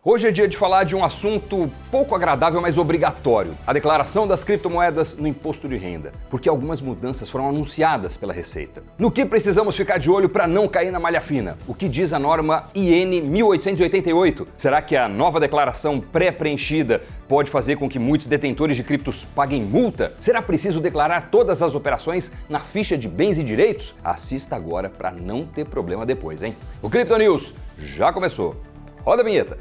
Hoje é dia de falar de um assunto pouco agradável, mas obrigatório: a declaração das criptomoedas no imposto de renda, porque algumas mudanças foram anunciadas pela Receita. No que precisamos ficar de olho para não cair na malha fina? O que diz a norma IN 1888? Será que a nova declaração pré-preenchida pode fazer com que muitos detentores de criptos paguem multa? Será preciso declarar todas as operações na ficha de bens e direitos? Assista agora para não ter problema depois, hein? O Crypto News já começou. Roda a vinheta.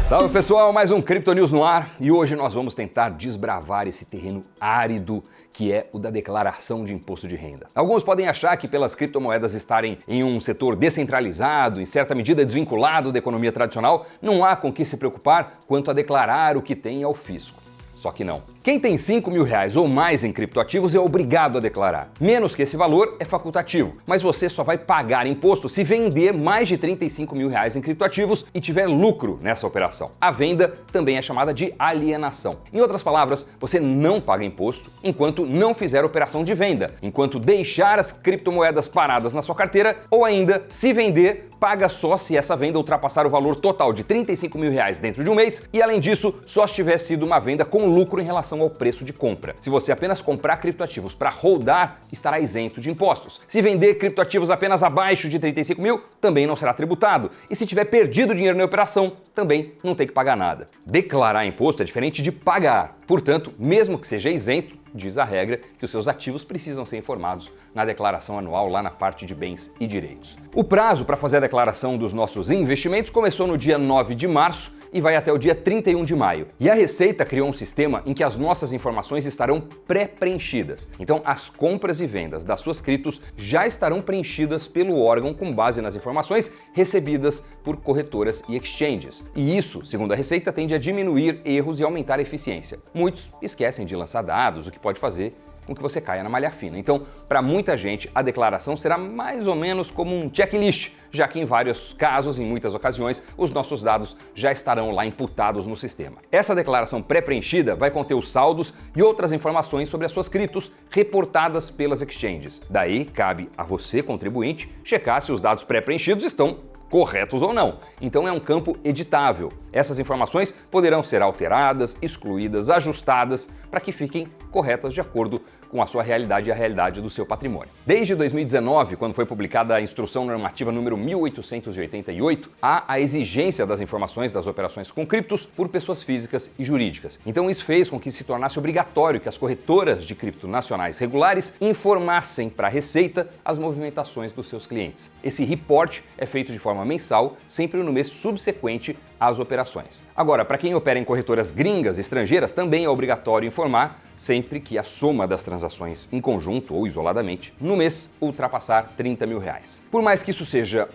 Salve pessoal, mais um Crypto News no ar e hoje nós vamos tentar desbravar esse terreno árido que é o da declaração de imposto de renda. Alguns podem achar que pelas criptomoedas estarem em um setor descentralizado, em certa medida desvinculado da economia tradicional, não há com que se preocupar quanto a declarar o que tem ao fisco. Só que não. Quem tem R$5.000 ou mais em criptoativos é obrigado a declarar. Menos que esse valor é facultativo, mas você só vai pagar imposto se vender mais de R$35.000 em criptoativos e tiver lucro nessa operação. A venda também é chamada de alienação. Em outras palavras, você não paga imposto enquanto não fizer operação de venda, enquanto deixar as criptomoedas paradas na sua carteira ou ainda, se vender, paga só se essa venda ultrapassar o valor total de R$35.000 dentro de um mês e, além disso, só tiver sido uma venda com lucro em relação ao preço de compra. Se você apenas comprar criptoativos para holdar, estará isento de impostos. Se vender criptoativos apenas abaixo de 35 mil, também não será tributado. E se tiver perdido dinheiro na operação, também não tem que pagar nada. Declarar imposto é diferente de pagar. Portanto, mesmo que seja isento, diz a regra que os seus ativos precisam ser informados na declaração anual lá na parte de bens e direitos. O prazo para fazer a declaração dos nossos investimentos começou no dia 9 de março e vai até o dia 31 de maio. E a Receita criou um sistema em que as nossas informações estarão pré-preenchidas. Então, as compras e vendas das suas criptos já estarão preenchidas pelo órgão com base nas informações recebidas por corretoras e exchanges. E isso, segundo a Receita, tende a diminuir erros e aumentar a eficiência. Muitos esquecem de lançar dados, o que pode fazer com que você caia na malha fina. Então, para muita gente, a declaração será mais ou menos como um checklist, já que em vários casos, em muitas ocasiões, os nossos dados já estarão lá imputados no sistema. Essa declaração pré-preenchida vai conter os saldos e outras informações sobre as suas criptos reportadas pelas exchanges. Daí, cabe a você, contribuinte, checar se os dados pré-preenchidos estão corretos ou não. Então é um campo editável. Essas informações poderão ser alteradas, excluídas, ajustadas para que fiquem corretas de acordo com a sua realidade e a realidade do seu patrimônio. Desde 2019, quando foi publicada a Instrução Normativa número 1888, há a exigência das informações das operações com criptos por pessoas físicas e jurídicas. Então isso fez com que se tornasse obrigatório que as corretoras de cripto nacionais regulares informassem para a Receita as movimentações dos seus clientes. Esse report é feito de forma mensal, sempre no mês subsequente às operações. Agora, para quem opera em corretoras gringas estrangeiras, também é obrigatório informar sempre que a soma das transações em conjunto ou isoladamente no mês ultrapassar R$30.000. Por mais que isso seja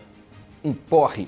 um porre,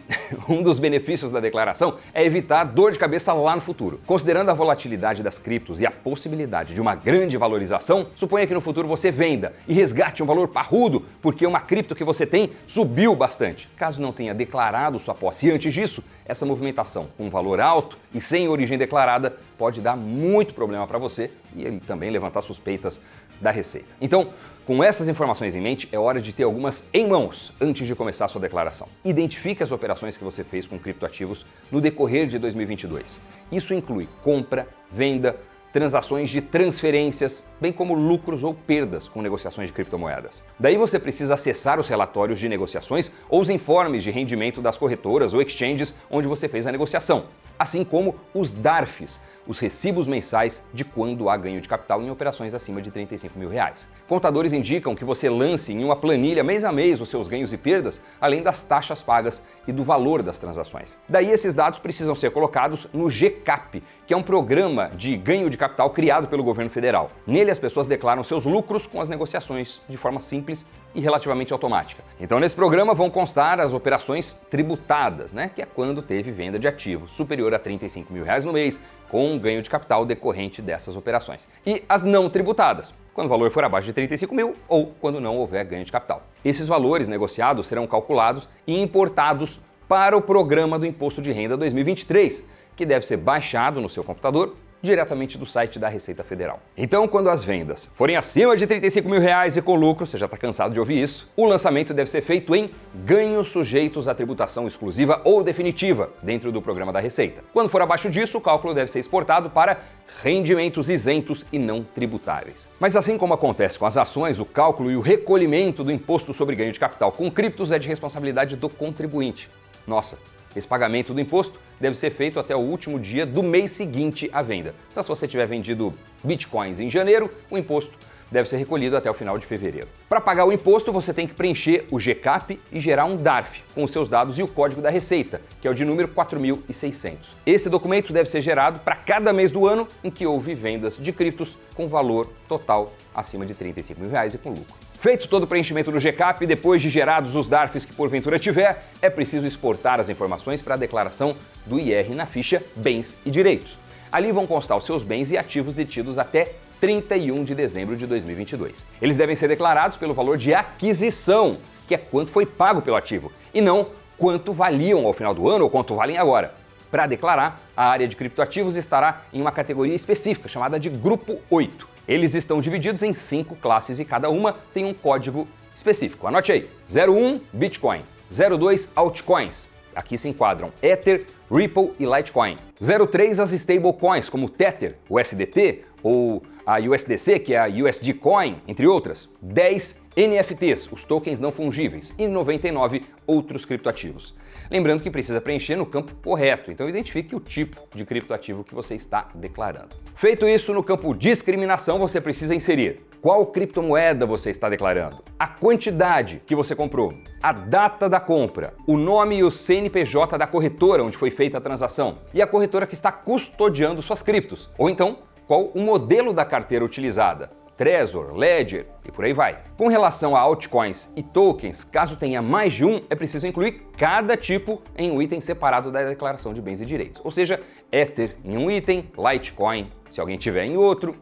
um dos benefícios da declaração é evitar dor de cabeça lá no futuro. Considerando a volatilidade das criptos e a possibilidade de uma grande valorização, suponha que no futuro você venda e resgate um valor parrudo porque uma cripto que você tem subiu bastante. Caso não tenha declarado sua posse antes disso, essa movimentação com um valor alto e sem origem declarada pode dar muito problema para você e ele também levantar suspeitas da Receita. Então, com essas informações em mente, é hora de ter algumas em mãos antes de começar a sua declaração. Identifique as operações que você fez com criptoativos no decorrer de 2022. Isso inclui compra, venda, transações de transferências, bem como lucros ou perdas com negociações de criptomoedas. Daí você precisa acessar os relatórios de negociações ou os informes de rendimento das corretoras ou exchanges onde você fez a negociação, assim como os DARFs, os recibos mensais de quando há ganho de capital em operações acima de R$35.000. Contadores indicam que você lance em uma planilha mês a mês os seus ganhos e perdas, além das taxas pagas e do valor das transações. Daí esses dados precisam ser colocados no GCAP, que é um programa de ganho de capital criado pelo governo federal. Nele as pessoas declaram seus lucros com as negociações de forma simples e relativamente automática. Então nesse programa vão constar as operações tributadas, que é quando teve venda de ativos superior a R$35.000 no mês, com um ganho de capital decorrente dessas operações. E as não tributadas, quando o valor for abaixo de 35 mil ou quando não houver ganho de capital. Esses valores negociados serão calculados e importados para o programa do Imposto de Renda 2023, que deve ser baixado no seu computador diretamente do site da Receita Federal. Então, quando as vendas forem acima de R$35 mil e com lucro, você já está cansado de ouvir isso, o lançamento deve ser feito em ganhos sujeitos à tributação exclusiva ou definitiva dentro do programa da Receita. Quando for abaixo disso, o cálculo deve ser exportado para rendimentos isentos e não tributáveis. Mas assim como acontece com as ações, o cálculo e o recolhimento do imposto sobre ganho de capital com criptos é de responsabilidade do contribuinte. Nossa, esse pagamento do imposto deve ser feito até o último dia do mês seguinte à venda. Então, se você tiver vendido bitcoins em janeiro, o imposto deve ser recolhido até o final de fevereiro. Para pagar o imposto, você tem que preencher o GCAP e gerar um DARF com os seus dados e o código da Receita, que é o de número 4600. Esse documento deve ser gerado para cada mês do ano em que houve vendas de criptos com valor total acima de R$35 mil e com lucro. Feito todo o preenchimento do GCAP, depois de gerados os DARFs que porventura tiver, é preciso exportar as informações para a declaração do IR na ficha Bens e Direitos. Ali vão constar os seus bens e ativos detidos até 31 de dezembro de 2022. Eles devem ser declarados pelo valor de aquisição, que é quanto foi pago pelo ativo, e não quanto valiam ao final do ano ou quanto valem agora. Para declarar, a área de criptoativos estará em uma categoria específica, chamada de Grupo 8. Eles estão divididos em 5 classes e cada uma tem um código específico. Anote aí: 01 Bitcoin, 02 Altcoins. Aqui se enquadram Ether, Ripple e Litecoin. 03 as stablecoins, como Tether, o USDT ou a USDC, que é a USD Coin, entre outras. 10 NFTs, os tokens não fungíveis, e 99 outros criptoativos. Lembrando que precisa preencher no campo correto, então identifique o tipo de criptoativo que você está declarando. Feito isso, no campo discriminação, você precisa inserir qual criptomoeda você está declarando, a quantidade que você comprou, a data da compra, o nome e o CNPJ da corretora onde foi feita a transação e a corretora que está custodiando suas criptos, ou então qual o modelo da carteira utilizada, Trezor, Ledger e por aí vai. Com relação a altcoins e tokens, caso tenha mais de um, é preciso incluir cada tipo em um item separado da declaração de bens e direitos. Ou seja, Ether em um item, Litecoin se alguém tiver em outro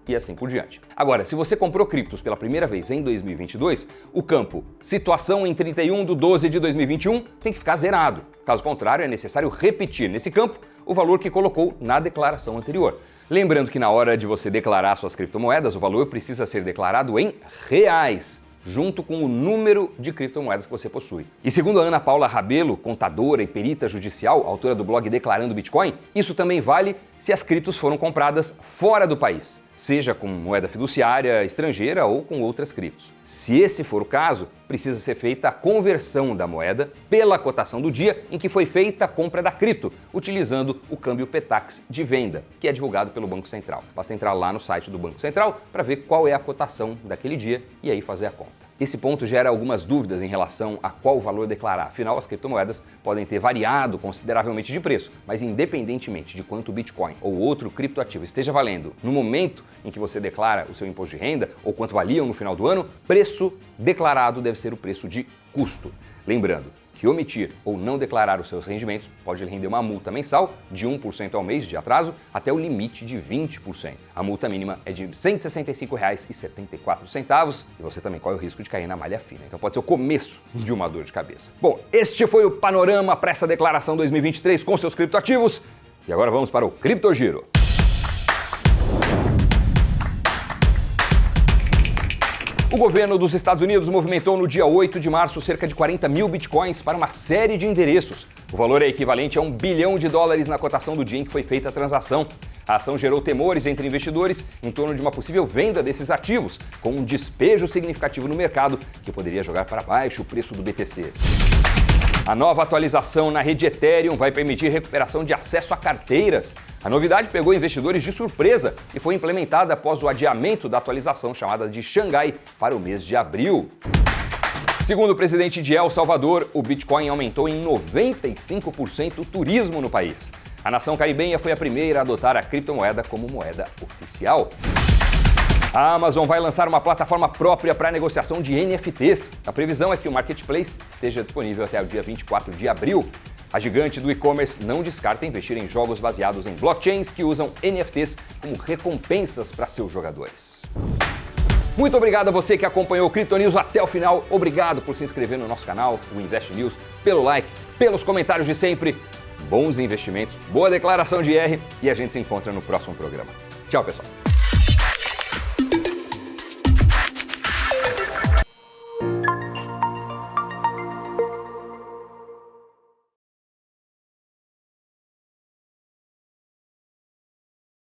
e assim por diante. Agora, se você comprou criptos pela primeira vez em 2022, o campo Situação em 31 de 12 de 2021 tem que ficar zerado. Caso contrário, é necessário repetir nesse campo o valor que colocou na declaração anterior. Lembrando que na hora de você declarar suas criptomoedas, o valor precisa ser declarado em reais, junto com o número de criptomoedas que você possui. E segundo a Ana Paula Rabelo, contadora e perita judicial, autora do blog Declarando Bitcoin, isso também vale se as criptos foram compradas fora do país, seja com moeda fiduciária estrangeira ou com outras criptos. Se esse for o caso, precisa ser feita a conversão da moeda pela cotação do dia em que foi feita a compra da cripto, utilizando o câmbio Petax de venda, que é divulgado pelo Banco Central. Basta entrar lá no site do Banco Central para ver qual é a cotação daquele dia e aí fazer a conta. Esse ponto gera algumas dúvidas em relação a qual valor declarar, afinal as criptomoedas podem ter variado consideravelmente de preço, mas independentemente de quanto o Bitcoin ou outro criptoativo esteja valendo no momento em que você declara o seu imposto de renda ou quanto valiam no final do ano, preço declarado deve ser o preço de custo. Lembrando que omitir ou não declarar os seus rendimentos pode lhe render uma multa mensal de 1% ao mês de atraso até o limite de 20%. A multa mínima é de R$ 165,74 e você também corre o risco de cair na malha fina. Então pode ser o começo de uma dor de cabeça. Bom, este foi o panorama para essa declaração 2023 com seus criptoativos e agora vamos para o Criptogiro. O governo dos Estados Unidos movimentou no dia 8 de março cerca de 40 mil bitcoins para uma série de endereços. O valor é equivalente a $1 bilhão na cotação do dia em que foi feita a transação. A ação gerou temores entre investidores em torno de uma possível venda desses ativos, com um despejo significativo no mercado que poderia jogar para baixo o preço do BTC. A nova atualização na rede Ethereum vai permitir recuperação de acesso a carteiras. A novidade pegou investidores de surpresa e foi implementada após o adiamento da atualização chamada de Xangai para o mês de abril. Segundo o presidente de El Salvador, o Bitcoin aumentou em 95% o turismo no país. A nação caribenha foi a primeira a adotar a criptomoeda como moeda oficial. A Amazon vai lançar uma plataforma própria para negociação de NFTs. A previsão é que o marketplace esteja disponível até o dia 24 de abril. A gigante do e-commerce não descarta investir em jogos baseados em blockchains que usam NFTs como recompensas para seus jogadores. Muito obrigado a você que acompanhou o Crypto News até o final. Obrigado por se inscrever no nosso canal, o Invest News, pelo like, pelos comentários de sempre. bons investimentos, boa declaração de IR e a gente se encontra no próximo programa. Tchau, pessoal!